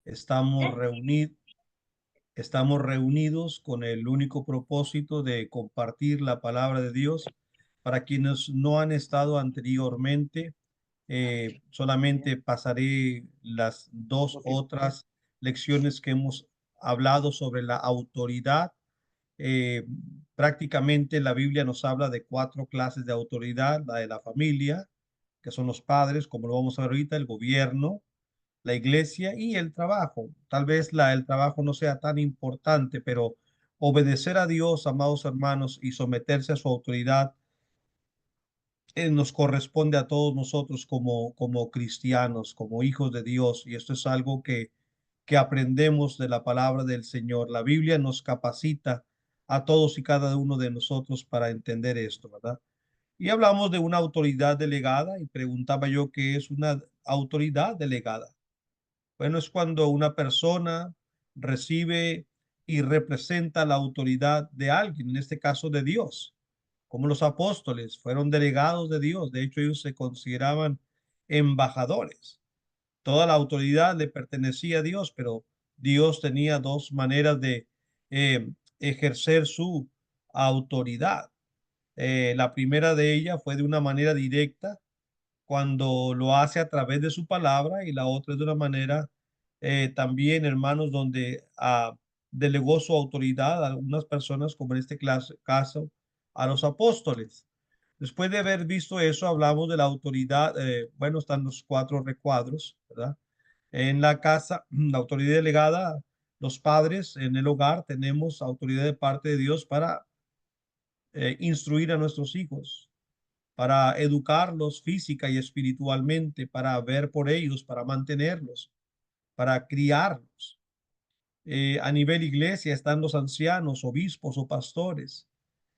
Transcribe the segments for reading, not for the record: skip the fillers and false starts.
Estamos estamos reunidos con el único propósito de compartir la palabra de Dios. Para quienes no han estado anteriormente, solamente pasaré las dos otras lecciones que hemos hablado sobre la autoridad. Eh, Prácticamente la Biblia nos habla de cuatro clases de autoridad: la de la familia, que son los padres, como lo vamos a ver ahorita; el gobierno, la iglesia y el trabajo. Tal vez el trabajo no sea tan importante, pero obedecer a Dios, amados hermanos, y someterse a su autoridad, nos corresponde a todos nosotros como cristianos, como hijos de Dios. Y esto es algo que aprendemos de la palabra del Señor. La Biblia nos capacita a todos y cada uno de nosotros para entender esto, ¿verdad? Y hablamos de una autoridad delegada y preguntaba yo qué es una autoridad delegada. Bueno, es cuando una persona recibe y representa la autoridad de alguien, en este caso de Dios, como los apóstoles fueron delegados de Dios. De hecho, ellos se consideraban embajadores. Toda la autoridad le pertenecía a Dios, pero Dios tenía dos maneras de eh, ejercer su autoridad. La primera de ellas fue de una manera directa, cuando lo hace a través de su palabra, y la otra es de una manera también, hermanos, donde delegó su autoridad a algunas personas, como en este caso a los apóstoles. Después de haber visto eso, hablamos de la autoridad. Bueno, están los cuatro recuadros, ¿verdad? En la casa, la autoridad delegada, los padres en el hogar, tenemos autoridad de parte de Dios para instruir a nuestros hijos, para educarlos física y espiritualmente, para ver por ellos, para mantenerlos, para criarlos. A nivel iglesia están los ancianos, obispos o pastores.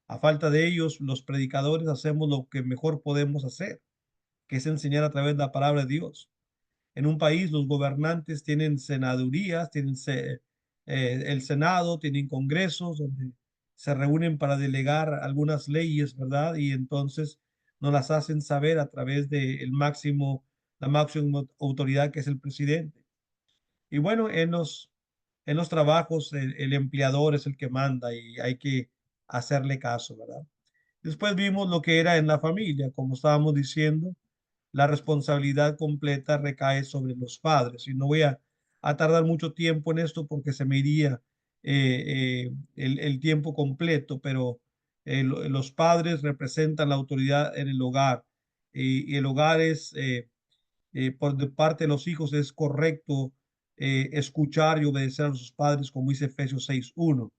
A falta de ellos, los predicadores hacemos lo que mejor podemos hacer, que es enseñar a través de la palabra de Dios. En un país, los gobernantes tienen senadurías, tienen el Senado, tienen congresos donde se reúnen para delegar algunas leyes, ¿verdad? Y entonces nos las hacen saber a través de la máxima autoridad, que es el presidente. Y bueno, en los trabajos, el empleador es el que manda y hay que hacerle caso, ¿verdad? Después vimos lo que era en la familia, como estábamos diciendo. La responsabilidad completa recae sobre los padres. Y no voy a tardar mucho tiempo en esto porque se me iría el tiempo completo, pero los padres representan la autoridad en el hogar, y el hogar es, por de parte de los hijos, es correcto escuchar y obedecer a sus padres, como dice Efesios 6:1.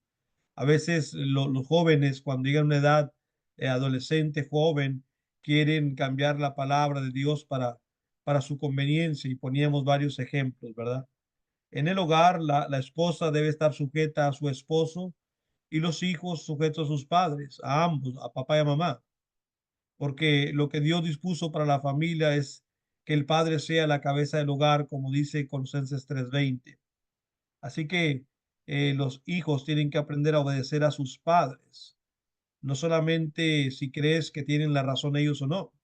A veces los jóvenes, cuando llegan a una edad adolescente, joven, quieren cambiar la palabra de Dios para su conveniencia, y poníamos varios ejemplos, ¿verdad? En el hogar, la esposa debe estar sujeta a su esposo, y los hijos sujetos a sus padres, a ambos, a papá y a mamá, porque lo que Dios dispuso para la familia es que el padre sea la cabeza del hogar, como dice Colosenses 3:20. Así que los hijos tienen que aprender a obedecer a sus padres, no solamente si crees que tienen la razón ellos o no,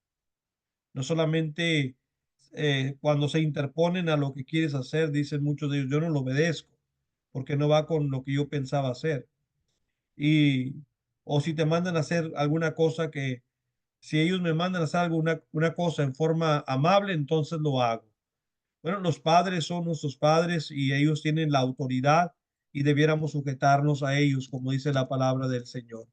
no solamente cuando se interponen a lo que quieres hacer, dicen muchos de ellos: yo no lo obedezco porque no va con lo que yo pensaba hacer. Y, o si te mandan a hacer alguna cosa, que si ellos me mandan a hacer una cosa en forma amable, entonces lo hago. Bueno, los padres son nuestros padres y ellos tienen la autoridad, y debiéramos sujetarnos a ellos, como dice la palabra del Señor.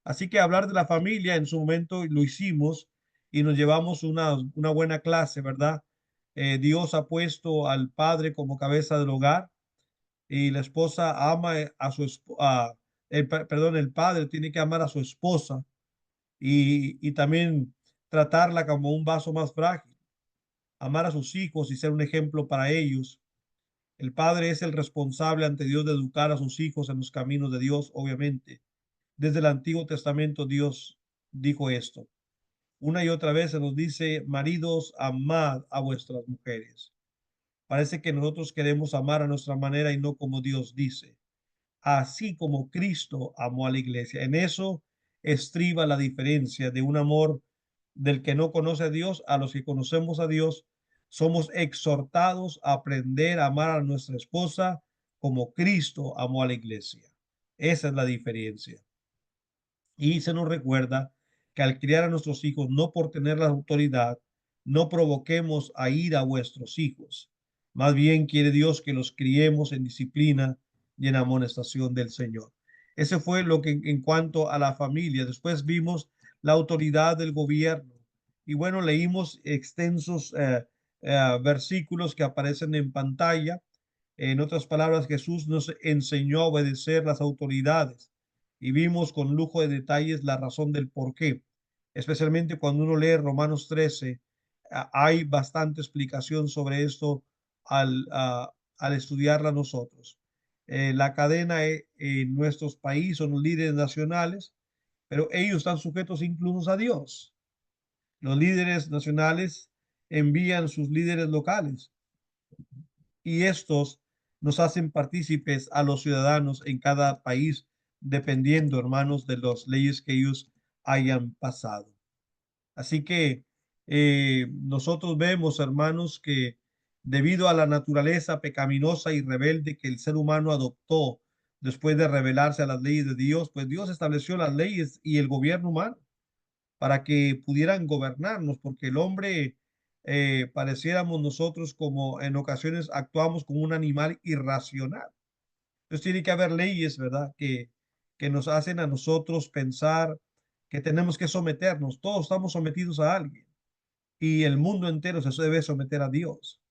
Así que hablar de la familia en su momento lo hicimos y nos llevamos una buena clase, ¿verdad? Dios ha puesto al padre como cabeza del hogar, y la esposa ama a su esposa, perdón, el padre tiene que amar a su esposa, y también tratarla como un vaso más frágil, amar a sus hijos y ser un ejemplo para ellos. El padre es el responsable ante Dios de educar a sus hijos en los caminos de Dios, obviamente. Desde el Antiguo Testamento Dios dijo esto. Una y otra vez se nos dice: maridos, amad a vuestras mujeres. Parece que nosotros queremos amar a nuestra manera y no como Dios dice. Así como Cristo amó a la iglesia. En eso estriba la diferencia de un amor del que no conoce a Dios a los que conocemos a Dios. Somos exhortados a aprender a amar a nuestra esposa como Cristo amó a la iglesia. Esa es la diferencia. Y se nos recuerda que al criar a nuestros hijos, no por tener la autoridad, no provoquemos a ir a vuestros hijos. Más bien quiere Dios que los criemos en disciplina y en amonestación del Señor. Ese fue lo que en cuanto a la familia. Después vimos la autoridad del gobierno. Y bueno, leímos extensos versículos que aparecen en pantalla. En otras palabras, Jesús nos enseñó a obedecer las autoridades y vimos con lujo de detalles la razón del por qué. Especialmente cuando uno lee Romanos 13, hay bastante explicación sobre esto al estudiarla nosotros. La cadena en nuestros países son los líderes nacionales, pero ellos están sujetos incluso a Dios. Los líderes nacionales envían sus líderes locales y estos nos hacen partícipes a los ciudadanos en cada país, dependiendo, hermanos, de las leyes que ellos hayan pasado. Así que nosotros vemos, hermanos, que debido a la naturaleza pecaminosa y rebelde que el ser humano adoptó después de rebelarse a las leyes de Dios, pues Dios estableció las leyes y el gobierno humano para que pudieran gobernarnos, porque el hombre pareciéramos nosotros como en ocasiones actuamos como un animal irracional. Entonces tiene que haber leyes, ¿verdad? Que nos hacen a nosotros pensar que tenemos que someternos. Todos estamos sometidos a alguien y el mundo entero se debe someter a Dios.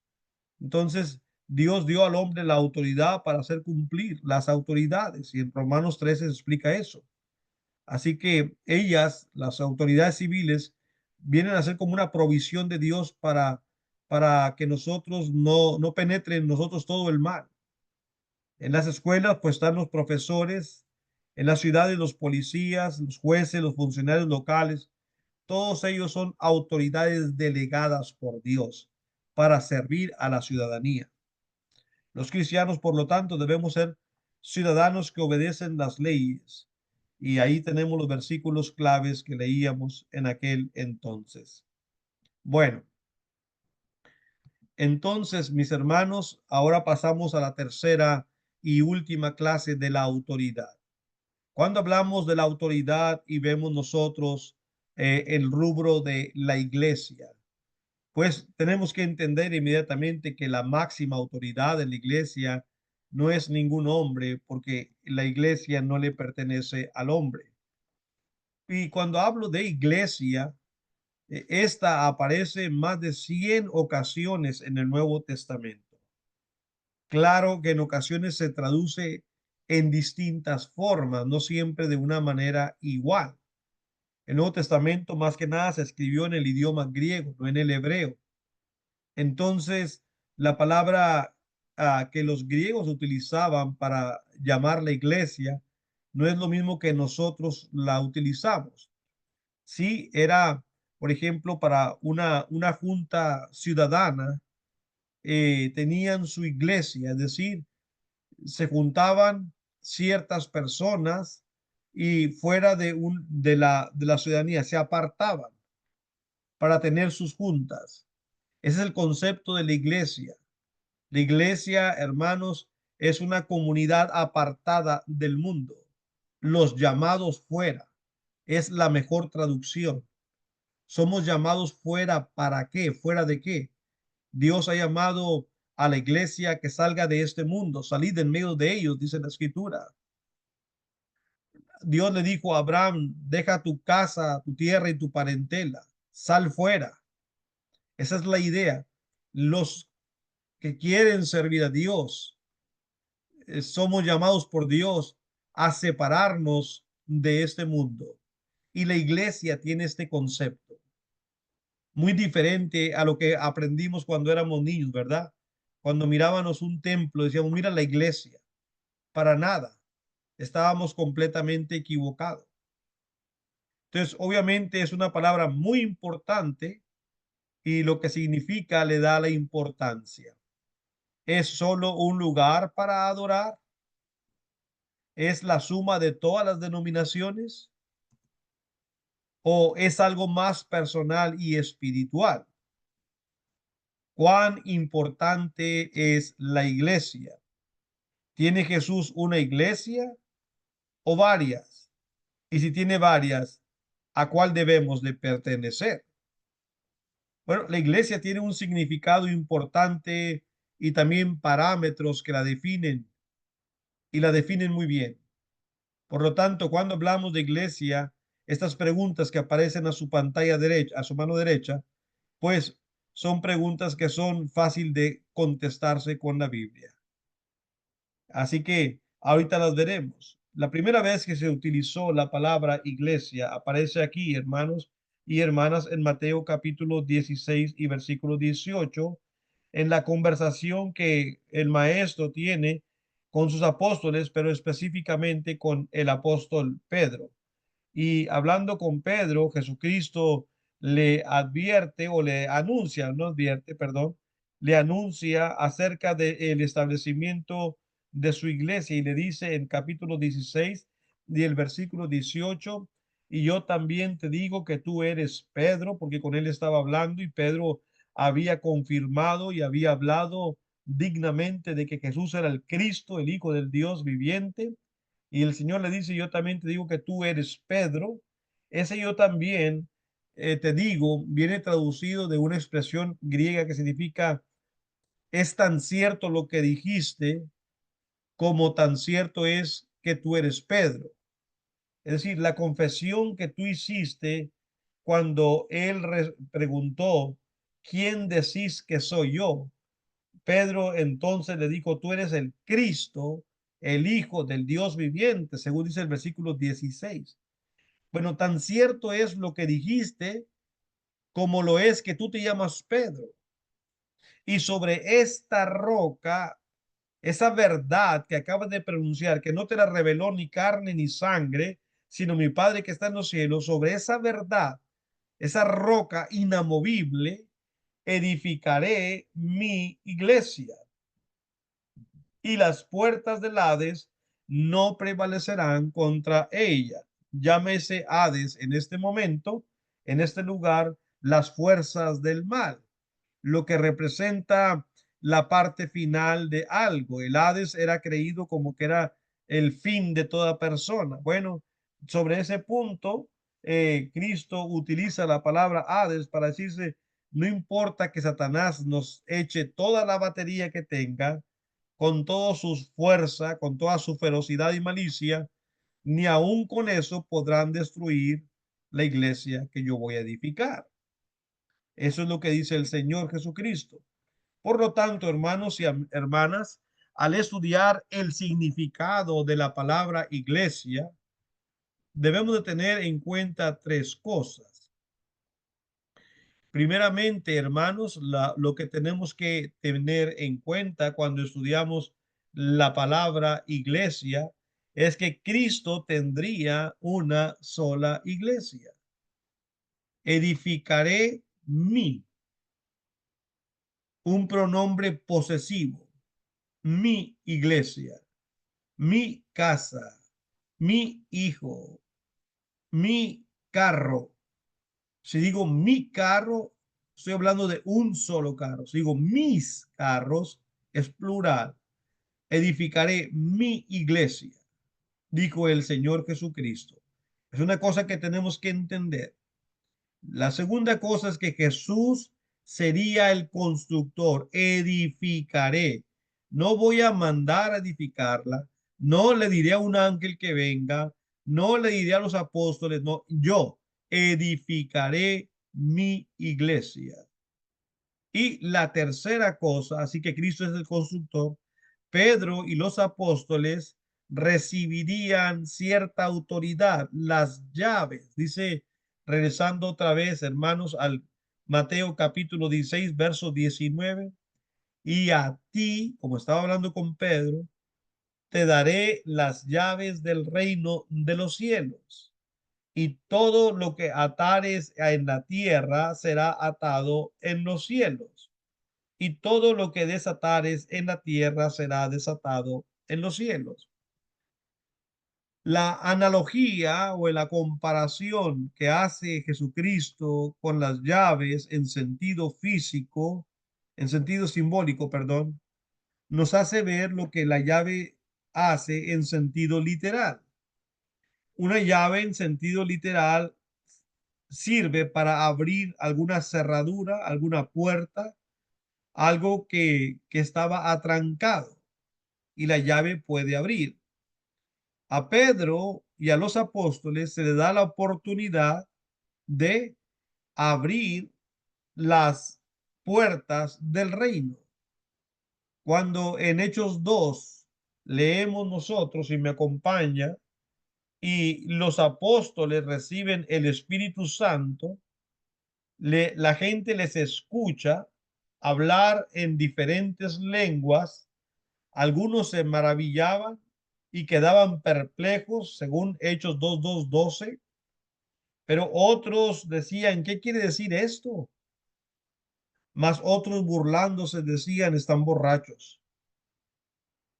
Entonces, Dios dio al hombre la autoridad para hacer cumplir las autoridades y en Romanos 13 se explica eso. Así que ellas, las autoridades civiles, vienen a ser como una provisión de Dios para que nosotros no penetre en nosotros todo el mal. En las escuelas, pues están los profesores, en las ciudades, los policías, los jueces, los funcionarios locales. Todos ellos son autoridades delegadas por Dios para servir a la ciudadanía. Los cristianos, por lo tanto, debemos ser ciudadanos que obedecen las leyes. Y ahí tenemos los versículos claves que leíamos en aquel entonces. Bueno, entonces, mis hermanos, ahora pasamos a la tercera y última clase de la autoridad. Cuando hablamos de la autoridad y vemos nosotros el rubro de la iglesia, pues tenemos que entender inmediatamente que la máxima autoridad de la iglesia no es ningún hombre, porque la iglesia no le pertenece al hombre. Y cuando hablo de iglesia, esta aparece en más de 100 ocasiones en el Nuevo Testamento. Claro que en ocasiones se traduce en distintas formas, no siempre de una manera igual. El Nuevo Testamento más que nada se escribió en el idioma griego, no en el hebreo. Entonces, la palabra que los griegos utilizaban para llamar la iglesia no es lo mismo que nosotros la utilizamos. Sí, era, por ejemplo, para una junta ciudadana, tenían su iglesia, es decir, se juntaban ciertas personas y fuera de la ciudadanía se apartaban para tener sus juntas. Ese es el concepto de la iglesia. La iglesia, hermanos, es una comunidad apartada del mundo. Los llamados fuera es la mejor traducción. Somos llamados fuera, ¿para qué? ¿Fuera de qué? Dios ha llamado a la iglesia que salga de este mundo, salid en medio de ellos, dice la escritura. Dios le dijo a Abraham, deja tu casa, tu tierra y tu parentela, sal fuera. Esa es la idea. Los que quieren servir a Dios, somos llamados por Dios a separarnos de este mundo. Y la iglesia tiene este concepto, muy diferente a lo que aprendimos cuando éramos niños, ¿verdad? Cuando mirábamos un templo, decíamos, mira la iglesia. Para nada. Estábamos completamente equivocados. Entonces, obviamente es una palabra muy importante y lo que significa le da la importancia. ¿Es solo un lugar para adorar? ¿Es la suma de todas las denominaciones? ¿O es algo más personal y espiritual? ¿Cuán importante es la iglesia? ¿Tiene Jesús una iglesia o varias? Y si tiene varias, ¿a cuál debemos de pertenecer? Bueno, la iglesia tiene un significado importante y también parámetros que la definen y la definen muy bien. Por lo tanto, cuando hablamos de iglesia, estas preguntas que aparecen a su pantalla derecha, a su mano derecha, pues son preguntas que son fácil de contestarse con la Biblia. Así que ahorita las veremos. La primera vez que se utilizó la palabra iglesia aparece aquí, hermanos y hermanas, en Mateo capítulo 16 y versículo 18, en la conversación que el maestro tiene con sus apóstoles, pero específicamente con el apóstol Pedro. Y hablando con Pedro, Jesucristo le advierte o le anuncia, no advierte, perdón, le anuncia acerca del establecimiento de su iglesia y le dice en capítulo 16 y el versículo 18, y yo también te digo que tú eres Pedro, porque con él estaba hablando y Pedro había confirmado y había hablado dignamente de que Jesús era el Cristo, el Hijo del Dios viviente. Y el Señor le dice, yo también te digo que tú eres Pedro. Ese yo también te digo, viene traducido de una expresión griega que significa, es tan cierto lo que dijiste como tan cierto es que tú eres Pedro. Es decir, la confesión que tú hiciste cuando él preguntó, ¿quién decís que soy yo? Pedro entonces le dijo, tú eres el Cristo, el Hijo del Dios viviente, según dice el versículo 16. Bueno, tan cierto es lo que dijiste como lo es que tú te llamas Pedro. Y sobre esta roca, esa verdad que acabas de pronunciar, que no te la reveló ni carne ni sangre, sino mi Padre que está en los cielos, sobre esa verdad, esa roca inamovible, edificaré mi iglesia y las puertas del Hades no prevalecerán contra ella. Llámese Hades en este momento, en este lugar, las fuerzas del mal, lo que representa la parte final de algo. El Hades era creído como que era el fin de toda persona. Bueno, sobre ese punto, Cristo utiliza la palabra Hades para decirse, no importa que Satanás nos eche toda la batería que tenga, con toda su fuerza, con toda su ferocidad y malicia, ni aun con eso podrán destruir la iglesia que yo voy a edificar. Eso es lo que dice el Señor Jesucristo. Por lo tanto, hermanos y hermanas, al estudiar el significado de la palabra iglesia, debemos de tener en cuenta tres cosas. Primeramente, hermanos, lo que tenemos que tener en cuenta cuando estudiamos la palabra iglesia es que Cristo tendría una sola iglesia. Edificaré mi, un pronombre posesivo, mi iglesia, mi casa, mi hijo, mi carro. Si digo mi carro, estoy hablando de un solo carro. Si digo mis carros, es plural. Edificaré mi iglesia, dijo el Señor Jesucristo. Es una cosa que tenemos que entender. La segunda cosa es que Jesús sería el constructor. Edificaré. No voy a mandar a edificarla. No le diré a un ángel que venga. No le diré a los apóstoles. No, yo edificaré mi iglesia. Y la tercera cosa, así que Cristo es el constructor, Pedro y los apóstoles recibirían cierta autoridad, las llaves. Dice, regresando otra vez, hermanos, al Mateo capítulo 16, verso 19, y a ti, como estaba hablando con Pedro, te daré las llaves del reino de los cielos. Y todo lo que atares en la tierra será atado en los cielos y todo lo que desatares en la tierra será desatado en los cielos. La analogía o la comparación que hace Jesucristo con las llaves en sentido físico en sentido simbólico, perdón, nos hace ver lo que la llave hace en sentido literal. Una llave en sentido literal sirve para abrir alguna cerradura, alguna puerta, algo que estaba atrancado y la llave puede abrir. A Pedro y a los apóstoles se les da la oportunidad de abrir las puertas del reino. Cuando en Hechos 2 leemos nosotros y me acompaña y los apóstoles reciben el Espíritu Santo, la gente les escucha hablar en diferentes lenguas. Algunos se maravillaban y quedaban perplejos, según Hechos 2:12, pero otros decían, ¿qué quiere decir esto? Mas otros burlándose decían, están borrachos.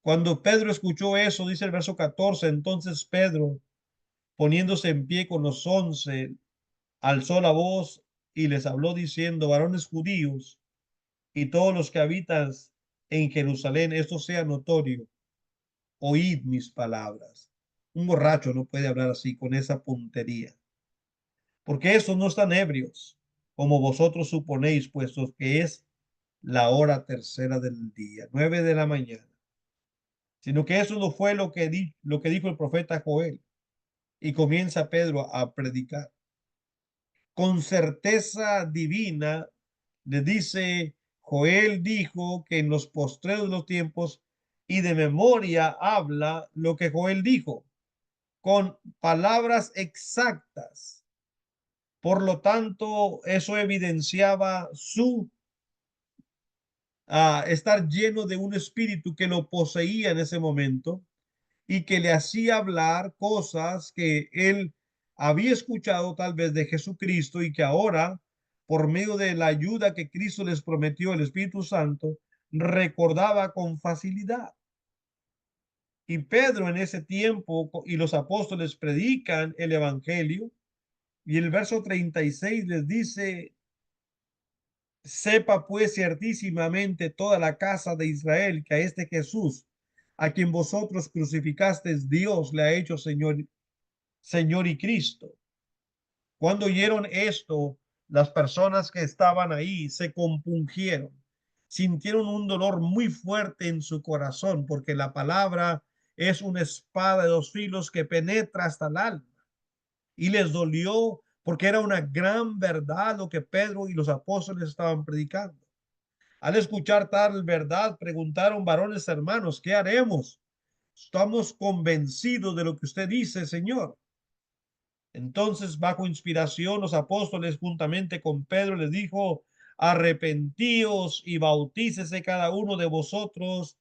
Cuando Pedro escuchó eso, dice el verso 14, entonces Pedro, poniéndose en pie con los 11, alzó la voz y les habló diciendo, varones judíos y todos los que habitan en Jerusalén, esto sea notorio, oíd mis palabras. Un borracho no puede hablar así con esa puntería, porque estos no están ebrios, como vosotros suponéis, puesto que es la hora tercera del día, 9 de la mañana, sino que eso no fue lo que dijo el profeta Joel. Y comienza Pedro a predicar. Con certeza divina le dice, Joel dijo que en los postreros de los tiempos y de memoria habla lo que Joel dijo, con palabras exactas. Por lo tanto, eso evidenciaba su estar lleno de un espíritu que lo poseía en ese momento y que le hacía hablar cosas que él había escuchado tal vez de Jesucristo y que ahora, por medio de la ayuda que Cristo les prometió, el Espíritu Santo, recordaba con facilidad. Y Pedro en ese tiempo y los apóstoles predican el Evangelio y el verso 36 les dice, sepa pues ciertísimamente toda la casa de Israel que a este Jesús, a quien vosotros crucificasteis, Dios le ha hecho Señor y Cristo. Cuando oyeron esto, las personas que estaban ahí se compungieron, sintieron un dolor muy fuerte en su corazón, porque la palabra es una espada de dos filos que penetra hasta el alma. Y les dolió porque era una gran verdad lo que Pedro y los apóstoles estaban predicando. Al escuchar tal verdad, preguntaron, varones hermanos, ¿qué haremos? Estamos convencidos de lo que usted dice, Señor. Entonces, bajo inspiración, los apóstoles juntamente con Pedro les dijo, arrepentíos y bautícese cada uno de vosotros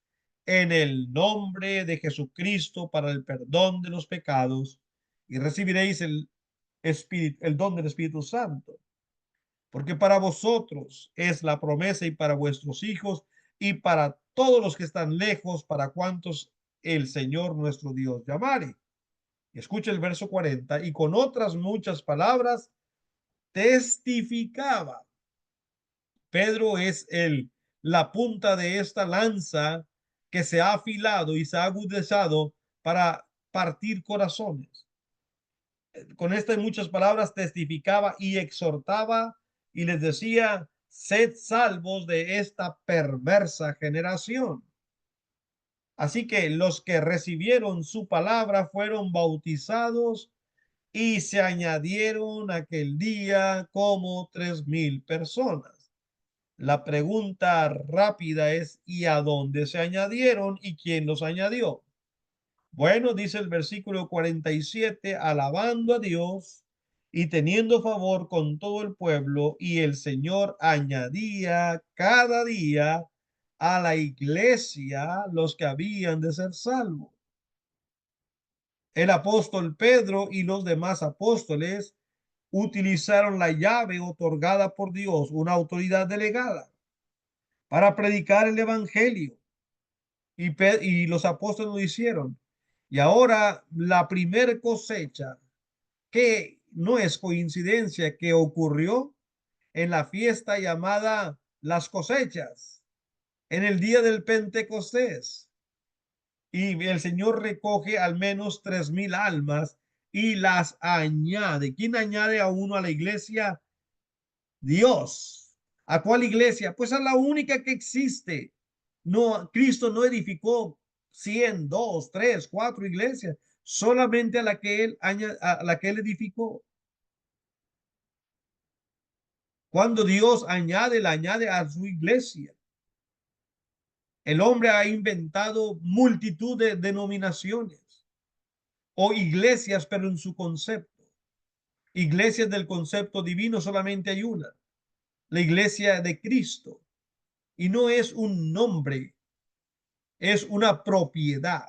en el nombre de Jesucristo para el perdón de los pecados y recibiréis el don del Espíritu Santo. Porque para vosotros es la promesa y para vuestros hijos y para todos los que están lejos, para cuantos el Señor nuestro Dios llamare. Escucha el verso 40, y con otras muchas palabras testificaba. Pedro es la punta de esta lanza que se ha afilado y se ha agudizado para partir corazones. Con estas muchas palabras testificaba y exhortaba y les decía, sed salvos de esta perversa generación. Así que los que recibieron su palabra fueron bautizados y se añadieron aquel día como 3,000 personas. La pregunta rápida es, ¿y a dónde se añadieron y quién los añadió? Bueno, dice el versículo 47, alabando a Dios y teniendo favor con todo el pueblo, y el Señor añadía cada día a la iglesia los que habían de ser salvos. El apóstol Pedro y los demás apóstoles utilizaron la llave otorgada por Dios, una autoridad delegada, para predicar el evangelio. Y los apóstoles lo hicieron. Y ahora la primer cosecha, que no es coincidencia, que ocurrió en la fiesta llamada las cosechas en el día del Pentecostés. Y el Señor recoge al menos 3,000 almas y las añade. ¿Quién añade a uno a la iglesia? Dios. ¿A cuál iglesia? Pues a la única que existe. No, Cristo no edificó 100, 2, 3, 4 iglesias, solamente a la que él edificó. Cuando Dios añade, la añade a su iglesia. El hombre ha inventado multitud de denominaciones o iglesias, pero en su concepto. Iglesias del concepto divino solamente hay una, la iglesia de Cristo. Y no es un nombre, es una propiedad.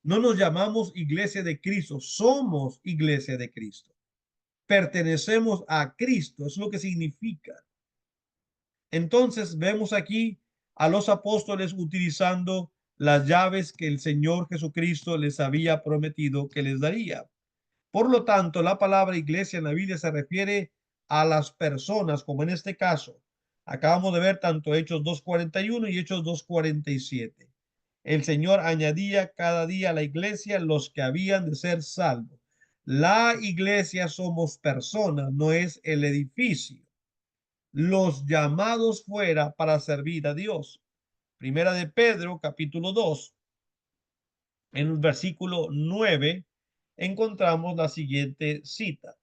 No nos llamamos iglesia de Cristo, somos iglesia de Cristo. Pertenecemos a Cristo, es lo que significa. Entonces vemos aquí a los apóstoles utilizando las llaves que el Señor Jesucristo les había prometido que les daría. Por lo tanto, la palabra iglesia en la Biblia se refiere a las personas, como en este caso. Acabamos de ver tanto Hechos 2:41 y Hechos 2:47. El Señor añadía cada día a la iglesia los que habían de ser salvos. La iglesia somos personas, no es el edificio. Los llamados fuera para servir a Dios. Primera de Pedro, capítulo 2, en el versículo 9, encontramos la siguiente cita.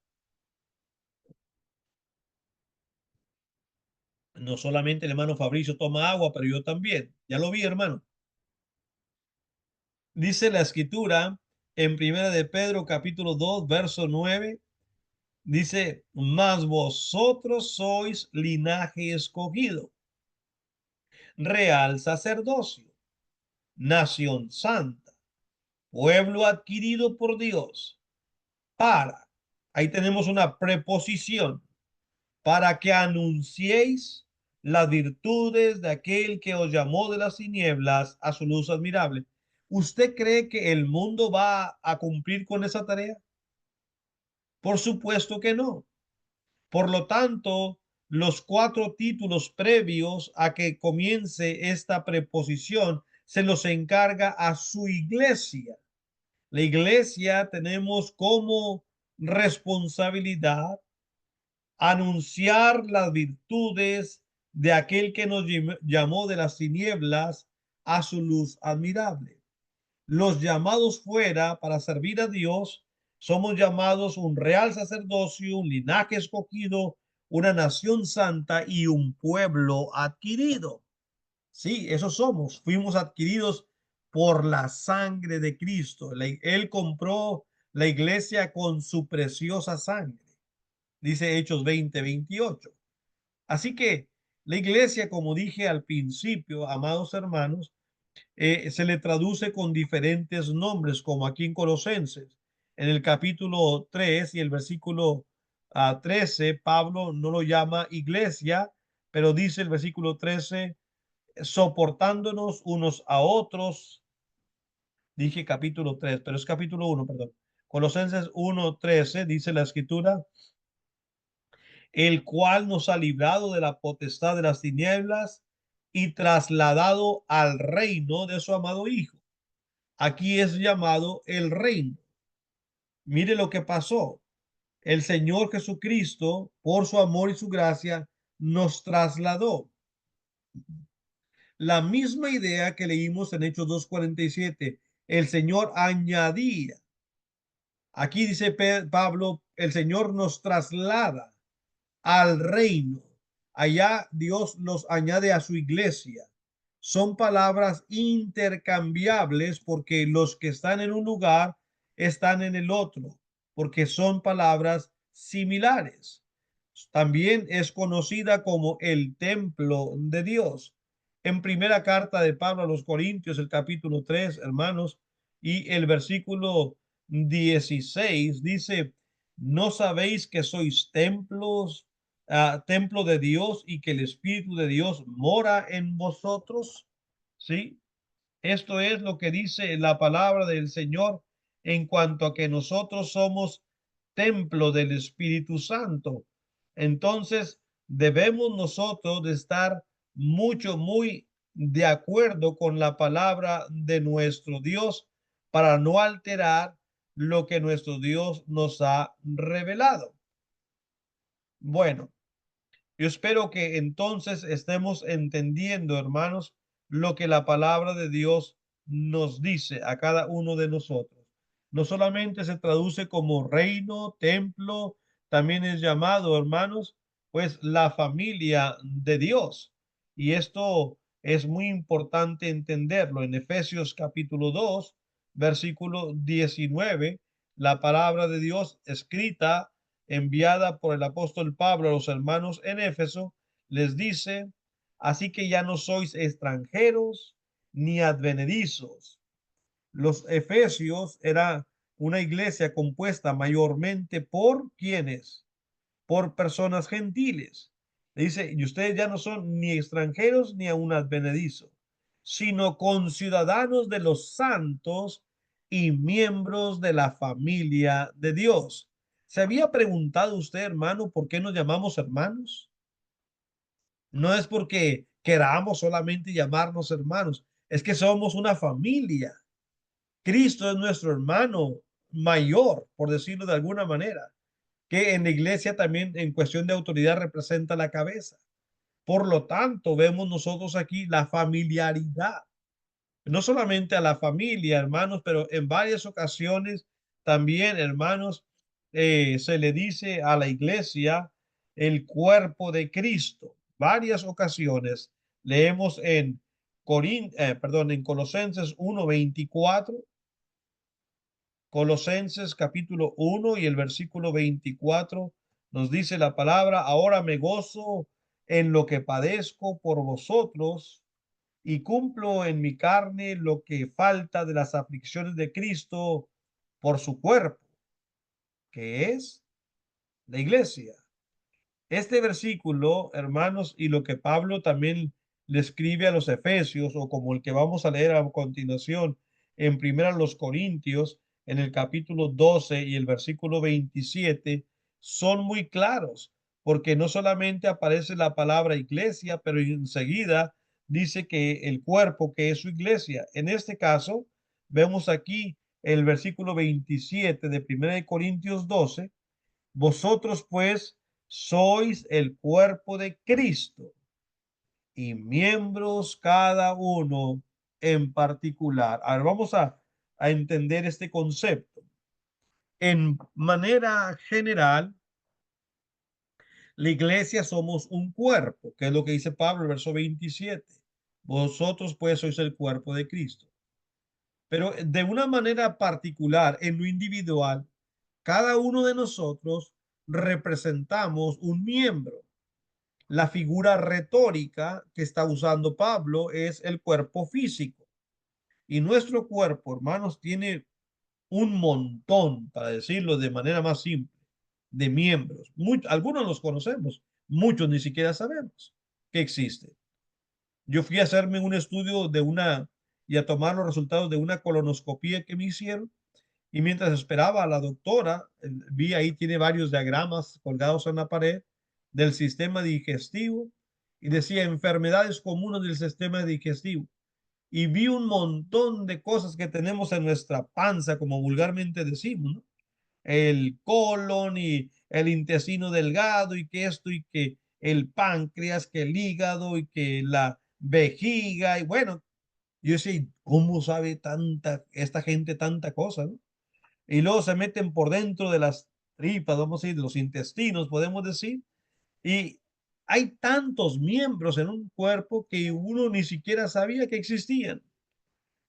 No solamente el hermano Fabricio toma agua, pero yo también. Ya lo vi, hermano. Dice la escritura en Primera de Pedro, capítulo 2, verso 9. Dice, mas vosotros sois linaje escogido, real sacerdocio, nación santa, pueblo adquirido por Dios, para, ahí tenemos una preposición, para que anunciéis las virtudes de aquel que os llamó de las tinieblas a su luz admirable. ¿Usted cree que el mundo va a cumplir con esa tarea? Por supuesto que no. Por lo tanto, los 4 títulos previos a que comience esta preposición se los encarga a su iglesia. La iglesia tenemos como responsabilidad anunciar las virtudes de aquel que nos llamó de las tinieblas a su luz admirable. Los llamados fuera para servir a Dios, somos llamados un real sacerdocio, un linaje escogido, una nación santa y un pueblo adquirido. Sí, eso somos. Fuimos adquiridos por la sangre de Cristo. Él compró la iglesia con su preciosa sangre, dice Hechos 20:28. Así que la iglesia, como dije al principio, amados hermanos, se le traduce con diferentes nombres, como aquí en Colosenses. En el capítulo 3 y el versículo 13, Pablo no lo llama iglesia, pero dice el versículo 13, soportándonos unos a otros. Dije capítulo 3, pero es capítulo 1, perdón. Colosenses 1:13 dice la escritura, el cual nos ha librado de la potestad de las tinieblas y trasladado al reino de su amado Hijo. Aquí es llamado el reino. Mire lo que pasó. El Señor Jesucristo, por su amor y su gracia, nos trasladó. La misma idea que leímos en Hechos 2:47. El Señor añadía. Aquí dice Pablo, el Señor nos traslada al reino. Allá Dios los añade a su iglesia. Son palabras intercambiables porque los que están en un lugar están en el otro, porque son palabras similares. También es conocida como el templo de Dios. En primera carta de Pablo a los Corintios, el capítulo 3, hermanos, y el versículo 16 dice, ¿no sabéis que sois templo de Dios y que el Espíritu de Dios mora en vosotros? ¿Sí? Esto es lo que dice la palabra del Señor en cuanto a que nosotros somos templo del Espíritu Santo. Entonces, debemos nosotros de estar muy de acuerdo con la palabra de nuestro Dios para no alterar lo que nuestro Dios nos ha revelado. Bueno, yo espero que entonces estemos entendiendo, hermanos, lo que la palabra de Dios nos dice a cada uno de nosotros. No solamente se traduce como reino, templo, también es llamado, hermanos, pues la familia de Dios. Y esto es muy importante entenderlo. En Efesios capítulo 2, versículo 19, la palabra de Dios escrita enviada por el apóstol Pablo a los hermanos en Éfeso, les dice, así que ya no sois extranjeros ni advenedizos. Los efesios era una iglesia compuesta mayormente por quienes, por personas gentiles. Le dice, y ustedes ya no son ni extranjeros ni aun advenedizos, sino conciudadanos de los santos y miembros de la familia de Dios. ¿Se había preguntado usted, hermano, por qué nos llamamos hermanos? No es porque queramos solamente llamarnos hermanos, es que somos una familia. Cristo es nuestro hermano mayor, por decirlo de alguna manera, que en la iglesia también en cuestión de autoridad representa la cabeza. Por lo tanto, vemos nosotros aquí la familiaridad, no solamente a la familia, hermanos, pero en varias ocasiones también, hermanos, se le dice a la iglesia el cuerpo de Cristo. Varias ocasiones leemos en en Colosenses 1:24, Colosenses capítulo 1 y el versículo 24 nos dice la palabra, ahora me gozo en lo que padezco por vosotros y cumplo en mi carne lo que falta de las aflicciones de Cristo por su cuerpo, que es la iglesia. Este versículo, hermanos, y lo que Pablo también le escribe a los Efesios, o como el que vamos a leer a continuación en primera los Corintios, en el capítulo 12 y el versículo 27, son muy claros, porque no solamente aparece la palabra iglesia, pero enseguida dice que el cuerpo, que es su iglesia. En este caso, vemos aquí el versículo 27 de primera de Corintios 12, vosotros pues sois el cuerpo de Cristo y miembros cada uno en particular. A ver, vamos a entender este concepto. En manera general, la iglesia somos un cuerpo, que es lo que dice Pablo, el verso 27. Vosotros pues sois el cuerpo de Cristo. Pero de una manera particular, en lo individual, cada uno de nosotros representamos un miembro. La figura retórica que está usando Pablo es el cuerpo físico. Y nuestro cuerpo, hermanos, tiene un montón, para decirlo de manera más simple, de miembros. Algunos los conocemos, muchos ni siquiera sabemos que existen. Yo fui a hacerme un estudio y a tomar los resultados de una colonoscopía que me hicieron. Y mientras esperaba a la doctora, vi ahí tiene varios diagramas colgados en la pared del sistema digestivo y decía enfermedades comunes del sistema digestivo. Y vi un montón de cosas que tenemos en nuestra panza, como vulgarmente decimos, ¿no? El colon y el intestino delgado y que esto y que el páncreas, que el hígado y que la vejiga. Y bueno, yo decía, ¿cómo sabe esta gente tanta cosa, ¿no? Y luego se meten por dentro de las tripas, vamos a decir, de los intestinos, podemos decir, y hay tantos miembros en un cuerpo que uno ni siquiera sabía que existían.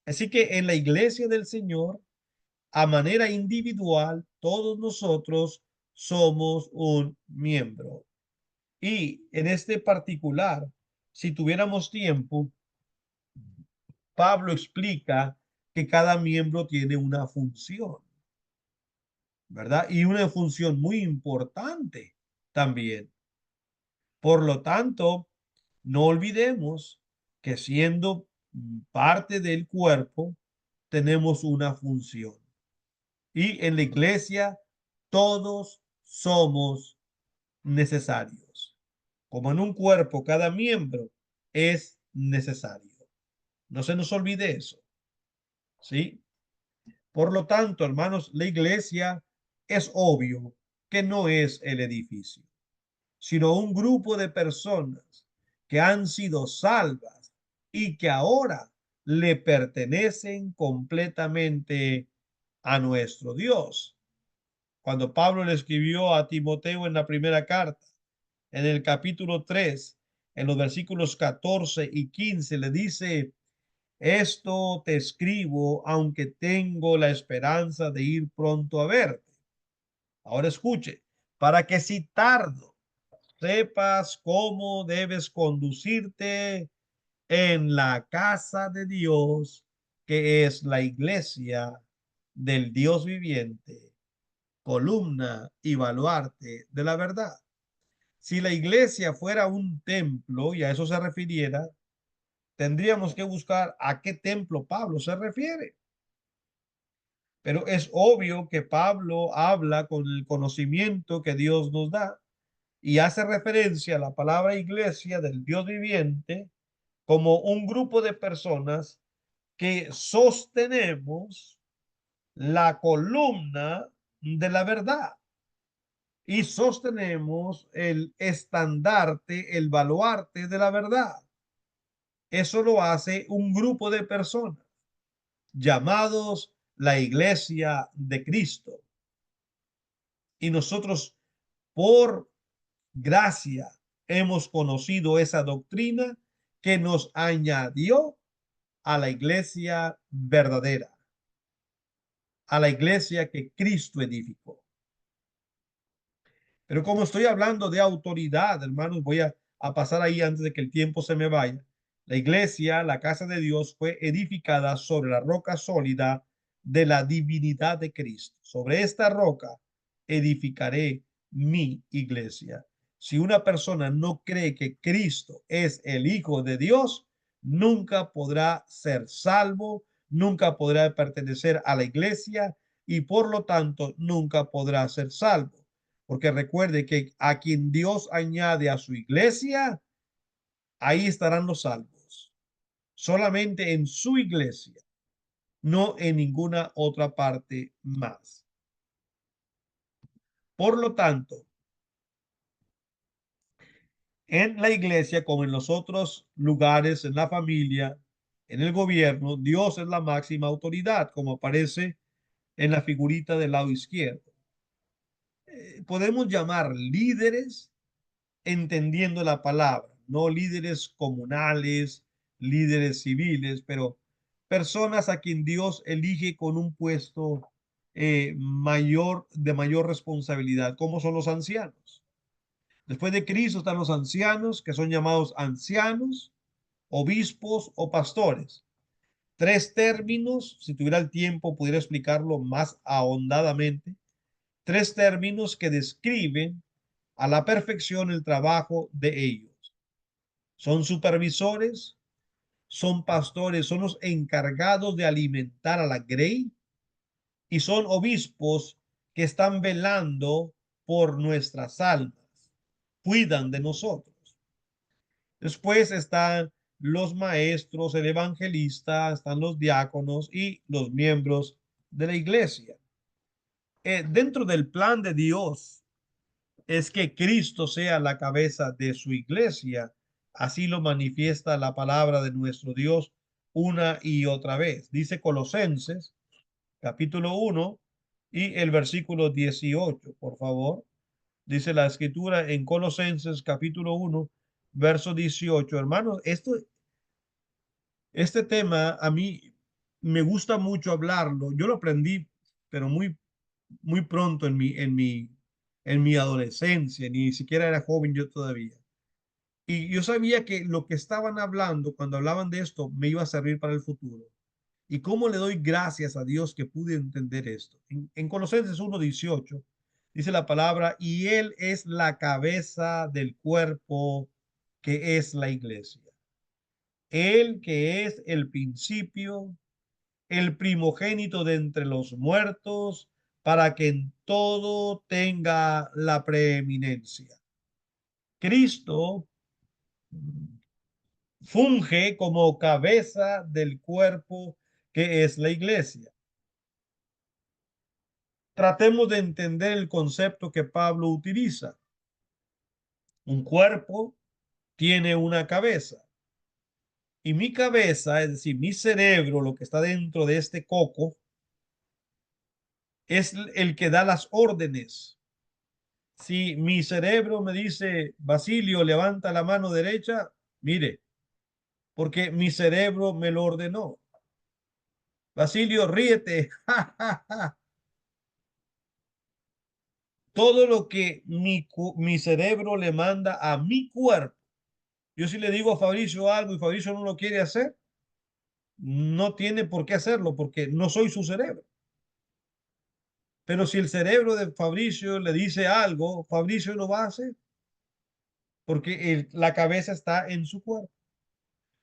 Así que en la iglesia del Señor, a manera individual, todos nosotros somos un miembro. Y en este particular, si tuviéramos tiempo, Pablo explica que cada miembro tiene una función. ¿Verdad? Y una función muy importante también. Por lo tanto, no olvidemos que siendo parte del cuerpo, tenemos una función. Y en la iglesia, todos somos necesarios. Como en un cuerpo, cada miembro es necesario. No se nos olvide eso, ¿sí? Por lo tanto, hermanos, la iglesia es obvio que no es el edificio, sino un grupo de personas que han sido salvas y que ahora le pertenecen completamente a nuestro Dios. Cuando Pablo le escribió a Timoteo en la primera carta, en el capítulo 3, en los versículos 14 y 15, le dice: esto te escribo, aunque tengo la esperanza de ir pronto a verte. Ahora escuche, para que si tardo, sepas cómo debes conducirte en la casa de Dios, que es la iglesia del Dios viviente, columna y baluarte de la verdad. Si la iglesia fuera un templo y a eso se refiriera, tendríamos que buscar a qué templo Pablo se refiere. Pero es obvio que Pablo habla con el conocimiento que Dios nos da y hace referencia a la palabra iglesia del Dios viviente como un grupo de personas que sostenemos la columna de la verdad y sostenemos el estandarte, el baluarte de la verdad. Eso lo hace un grupo de personas llamados la iglesia de Cristo. Y nosotros, por gracia, hemos conocido esa doctrina que nos añadió a la iglesia verdadera, a la iglesia que Cristo edificó. Pero como estoy hablando de autoridad, hermanos, voy a pasar ahí antes de que el tiempo se me vaya. La iglesia, la casa de Dios, fue edificada sobre la roca sólida de la divinidad de Cristo. Sobre esta roca edificaré mi iglesia. Si una persona no cree que Cristo es el Hijo de Dios, nunca podrá ser salvo, nunca podrá pertenecer a la iglesia y por lo tanto nunca podrá ser salvo. Porque recuerde que a quien Dios añade a su iglesia, ahí estarán los salvos. Solamente en su iglesia, no en ninguna otra parte más. Por lo tanto, en la iglesia, como en los otros lugares, en la familia, en el gobierno, Dios es la máxima autoridad, como aparece en la figurita del lado izquierdo. Podemos llamar líderes entendiendo la palabra, no líderes comunales, líderes civiles, pero personas a quien Dios elige con un puesto de mayor responsabilidad, como son los ancianos. Después de Cristo están los ancianos, que son llamados ancianos, obispos o pastores. Tres términos, si tuviera el tiempo, pudiera explicarlo más ahondadamente. Tres términos que describen a la perfección el trabajo de ellos. Son supervisores, son pastores, son los encargados de alimentar a la grey y son obispos que están velando por nuestras almas, cuidan de nosotros. Después están los maestros, el evangelista, están los diáconos y los miembros de la iglesia. Dentro del plan de Dios es que Cristo sea la cabeza de su iglesia. Así lo manifiesta la palabra de nuestro Dios una y otra vez. Dice Colosenses, capítulo 1 y el versículo 18, por favor. Dice la escritura en Colosenses, capítulo 1, verso 18. Hermanos, este tema a mí me gusta mucho hablarlo. Yo lo aprendí, pero muy pronto en mi adolescencia. Ni siquiera era joven yo todavía. Y yo sabía que lo que estaban hablando cuando hablaban de esto me iba a servir para el futuro. Y cómo le doy gracias a Dios que pude entender esto. En Colosenses 1:18 dice la palabra, y Él es la cabeza del cuerpo que es la iglesia. Él que es el principio, el primogénito de entre los muertos, para que en todo tenga la preeminencia. Cristo funge como cabeza del cuerpo que es la iglesia. Tratemos de entender el concepto que Pablo utiliza. Un cuerpo tiene una cabeza y mi cabeza, es decir, mi cerebro, lo que está dentro de este coco, es el que da las órdenes. Si mi cerebro me dice, Basilio, levanta la mano derecha, mire, porque mi cerebro me lo ordenó. Basilio, ríete. Todo lo que mi cerebro le manda a mi cuerpo. Yo si le digo a Fabricio algo y Fabricio no lo quiere hacer, no tiene por qué hacerlo porque no soy su cerebro. Pero si el cerebro de Fabricio le dice algo, Fabricio lo va a hacer porque la cabeza está en su cuerpo.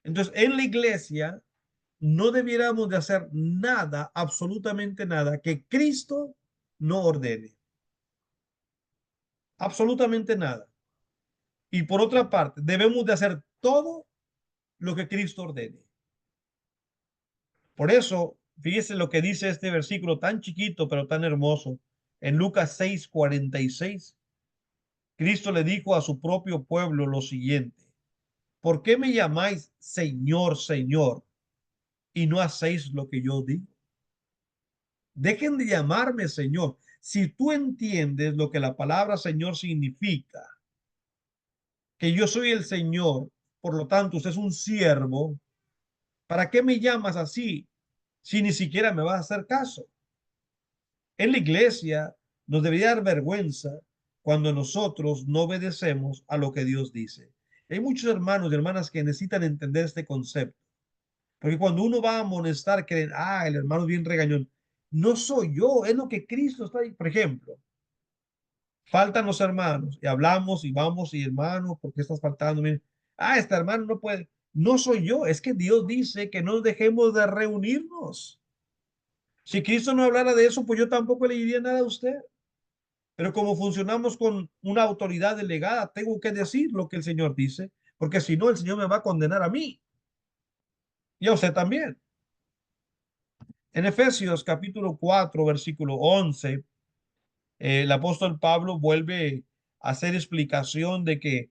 Entonces, en la iglesia no debiéramos de hacer nada, absolutamente nada, que Cristo no ordene. Absolutamente nada. Y por otra parte, debemos de hacer todo lo que Cristo ordene. Por eso, fíjese lo que dice este versículo tan chiquito, pero tan hermoso. En Lucas 6:46, Cristo le dijo a su propio pueblo lo siguiente: ¿por qué me llamáis Señor, Señor, y no hacéis lo que yo digo? Dejen de llamarme Señor. Si tú entiendes lo que la palabra Señor significa, que yo soy el Señor, por lo tanto usted es un siervo, ¿para qué me llamas así si ni siquiera me vas a hacer caso? En la iglesia nos debería dar vergüenza cuando nosotros no obedecemos a lo que Dios dice. Hay muchos hermanos y hermanas que necesitan entender este concepto, porque cuando uno va a amonestar, creen, el hermano es bien regañón. No soy yo, es lo que Cristo está ahí. Por ejemplo, faltan los hermanos y hablamos y vamos y hermano, ¿por qué estás faltando? Miren, este hermano no puede. No soy yo, es que Dios dice que no dejemos de reunirnos. Si Cristo no hablara de eso, pues yo tampoco le diría nada a usted. Pero como funcionamos con una autoridad delegada, tengo que decir lo que el Señor dice, porque si no, el Señor me va a condenar a mí y a usted también. En Efesios capítulo 4, versículo 11, el apóstol Pablo vuelve a hacer explicación de que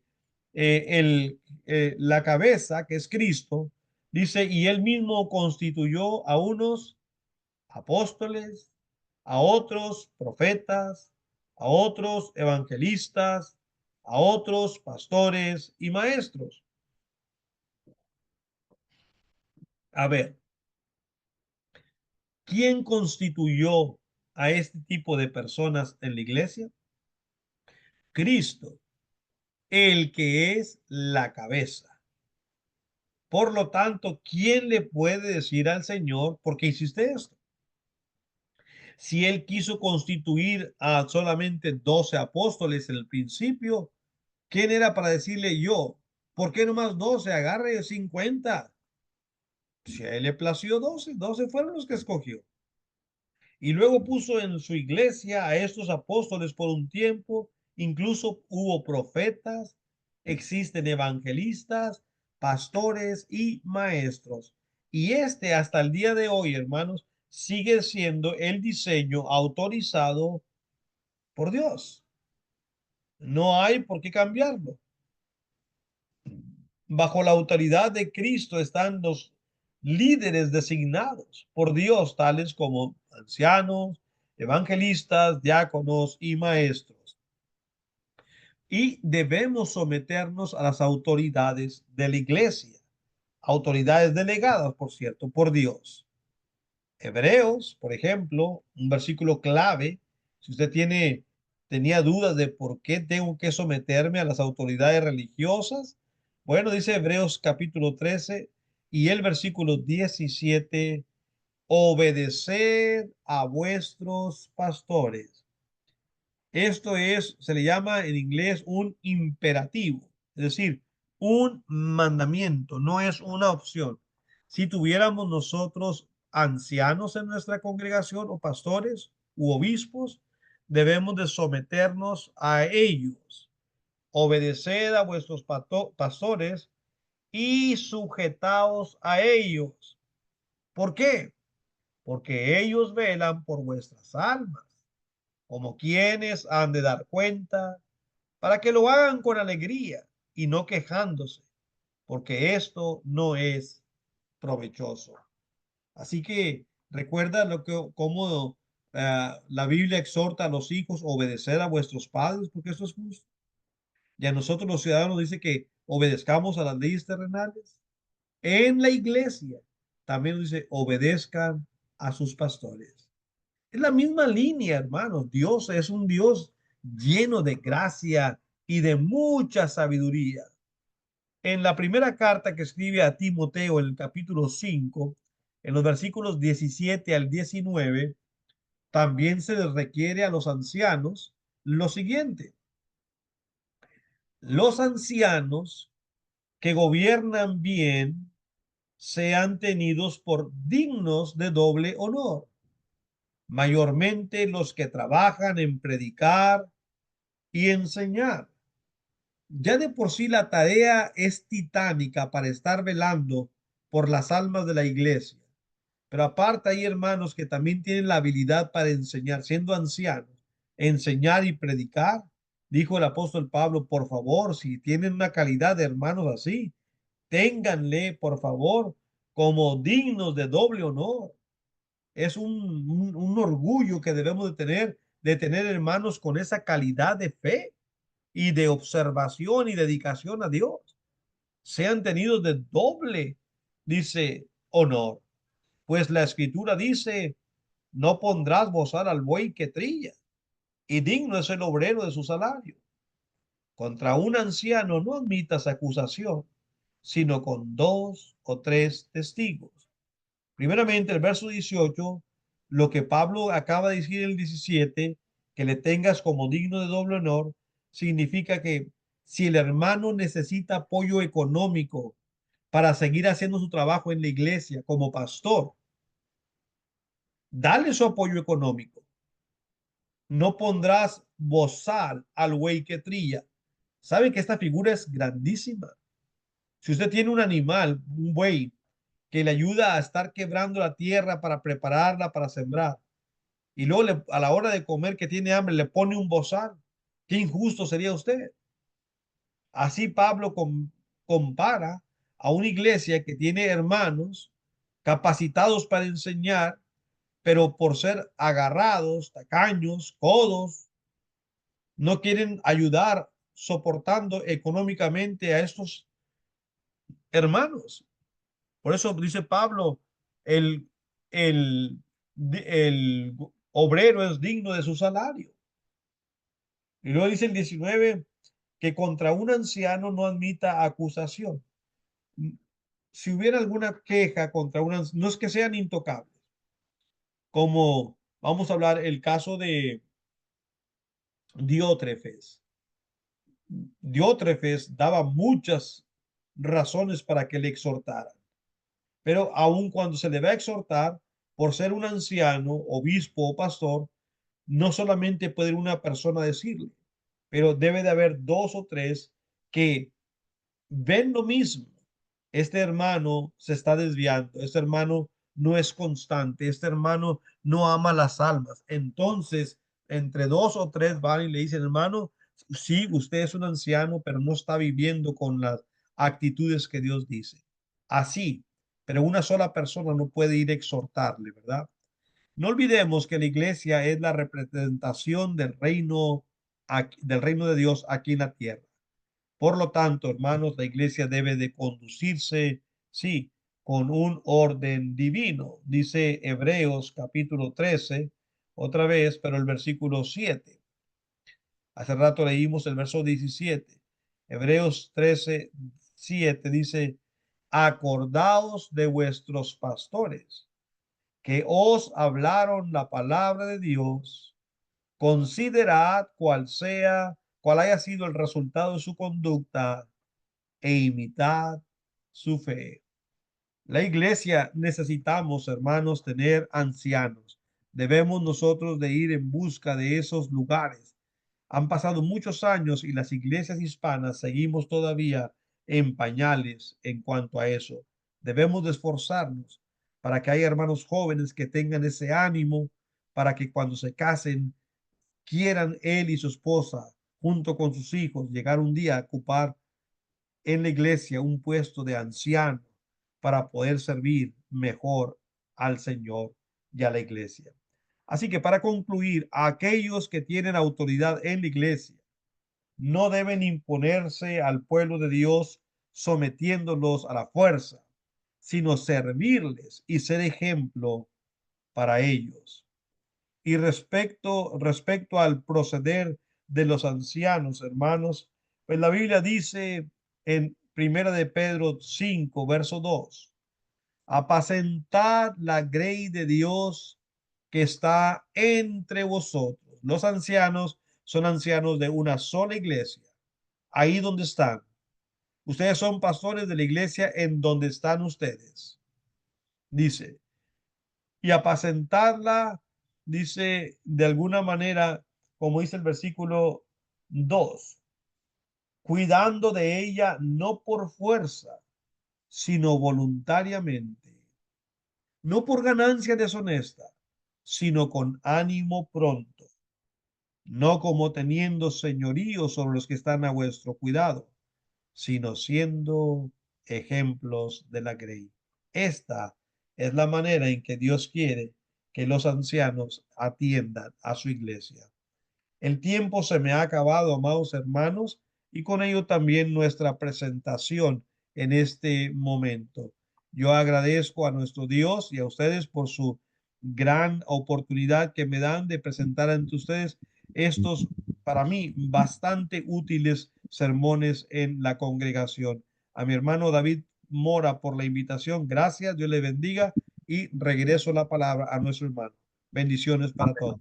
la cabeza, que es Cristo, dice, y él mismo constituyó a unos apóstoles, a otros profetas, a otros evangelistas, a otros pastores y maestros. A ver, ¿quién constituyó a este tipo de personas en la iglesia? Cristo, el que es la cabeza. Por lo tanto, ¿quién le puede decir al Señor por qué hiciste esto? Si él quiso constituir a solamente 12 apóstoles en el principio, ¿quién era para decirle yo? ¿Por qué nomás 12? Agarre 50. Si a él le plació 12, 12 fueron los que escogió. Y luego puso en su iglesia a estos apóstoles por un tiempo. Incluso hubo profetas, existen evangelistas, pastores y maestros. Y este hasta el día de hoy, hermanos, sigue siendo el diseño autorizado por Dios. No hay por qué cambiarlo. Bajo la autoridad de Cristo están los líderes designados por Dios, tales como ancianos, evangelistas, diáconos y maestros. Y debemos someternos a las autoridades de la iglesia, autoridades delegadas, por cierto, por Dios. Hebreos, por ejemplo, un versículo clave, si usted tenía dudas de por qué tengo que someterme a las autoridades religiosas, bueno, dice Hebreos capítulo 13 y el versículo 17: obedeced a vuestros pastores. Esto se le llama en inglés un imperativo, es decir, un mandamiento, no es una opción. Si tuviéramos nosotros ancianos en nuestra congregación o pastores u obispos, debemos de someternos a ellos. Obedeced a vuestros pastores y sujetaos a ellos. ¿Por qué? Porque ellos velan por vuestras almas, como quienes han de dar cuenta, para que lo hagan con alegría y no quejándose, porque esto no es provechoso. Así que recuerda cómo la Biblia exhorta a los hijos a obedecer a vuestros padres, porque eso es justo. Y a nosotros los ciudadanos dice que obedezcamos a las leyes terrenales. En la iglesia también dice obedezcan a sus pastores. Es la misma línea, hermanos. Dios es un Dios lleno de gracia y de mucha sabiduría. En la primera carta que escribe a Timoteo, en el capítulo 5, en los versículos 17 al 19, también se les requiere a los ancianos lo siguiente. Los ancianos que gobiernan bien sean tenidos por dignos de doble honor, mayormente los que trabajan en predicar y enseñar. Ya de por sí la tarea es titánica para estar velando por las almas de la iglesia. Pero aparte hay hermanos que también tienen la habilidad para enseñar, siendo ancianos, enseñar y predicar. Dijo el apóstol Pablo, por favor, si tienen una calidad de hermanos así, ténganle, por favor, como dignos de doble honor. Es un orgullo que debemos de tener hermanos con esa calidad de fe y de observación y dedicación a Dios. Sean tenidos de doble, dice, honor. Pues la escritura dice, no pondrás bozar al buey que trilla, y digno es el obrero de su salario. Contra un anciano no admitas acusación, sino con dos o tres testigos. Primeramente, el verso 18, lo que Pablo acaba de decir en el 17, que le tengas como digno de doble honor, significa que si el hermano necesita apoyo económico para seguir haciendo su trabajo en la iglesia como pastor, dale su apoyo económico. No pondrás bozal al buey que trilla. Sabe que esta figura es grandísima. Si usted tiene un animal, un buey, que le ayuda a estar quebrando la tierra para prepararla para sembrar, y luego a la hora de comer que tiene hambre le pone un bozal, qué injusto sería usted. Así Pablo compara a una iglesia que tiene hermanos capacitados para enseñar, pero por ser agarrados, tacaños, codos, no quieren ayudar soportando económicamente a estos hermanos. Por eso dice Pablo, el, el, el obrero es digno de su salario. Y luego dice el 19 que contra un anciano no admita acusación. Si hubiera alguna queja contra un anciano, no es que sean intocables, como vamos a hablar el caso de Diótrefes. Diótrefes daba muchas razones para que le exhortaran, pero aun cuando se le va a exhortar, por ser un anciano, obispo o pastor, no solamente puede una persona decirle, pero debe de haber dos o tres que ven lo mismo. Este hermano se está desviando, este hermano no es constante, este hermano no ama las almas. Entonces, entre dos o tres van y le dicen, hermano, sí, usted es un anciano, pero no está viviendo con las actitudes que Dios dice. Así, pero una sola persona no puede ir a exhortarle, ¿verdad? No olvidemos que la iglesia es la representación del reino de Dios aquí en la tierra. Por lo tanto, hermanos, la iglesia debe de conducirse, sí, con un orden divino. Dice Hebreos capítulo 13, otra vez, pero el versículo 7. Hace rato leímos el verso 17. Hebreos 13, 7 dice, acordaos de vuestros pastores que os hablaron la palabra de Dios, considerad cuál haya sido el resultado de su conducta e imitad su fe. La iglesia necesitamos, hermanos, tener ancianos. Debemos nosotros de ir en busca de esos lugares. Han pasado muchos años y las iglesias hispanas seguimos todavía en pañales en cuanto a eso. Debemos de esforzarnos para que haya hermanos jóvenes que tengan ese ánimo para que cuando se casen quieran él y su esposa junto con sus hijos llegar un día a ocupar en la iglesia un puesto de anciano para poder servir mejor al Señor y a la iglesia. Así que para concluir, aquellos que tienen autoridad en la iglesia no deben imponerse al pueblo de Dios sometiéndolos a la fuerza, sino servirles y ser ejemplo para ellos. Y respecto al proceder de los ancianos, hermanos, pues la Biblia dice en Primera de Pedro 5, verso 2, apacentad la grey de Dios que está entre vosotros. Los ancianos son ancianos de una sola iglesia, ahí donde están. Ustedes son pastores de la iglesia en donde están ustedes. Dice, y apacentarla, dice de alguna manera, como dice el versículo 2, cuidando de ella no por fuerza, sino voluntariamente, no por ganancia deshonesta, sino con ánimo pronto, no como teniendo señorío sobre los que están a vuestro cuidado, sino siendo ejemplos de la grey. Esta es la manera en que Dios quiere que los ancianos atiendan a su iglesia. El tiempo se me ha acabado, amados hermanos, y con ello también nuestra presentación en este momento. Yo agradezco a nuestro Dios y a ustedes por su gran oportunidad que me dan de presentar ante ustedes estos, para mí, bastante útiles sermones en la congregación. A mi hermano David Mora por la invitación. Gracias, Dios le bendiga y regreso la palabra a nuestro hermano. Bendiciones para todos.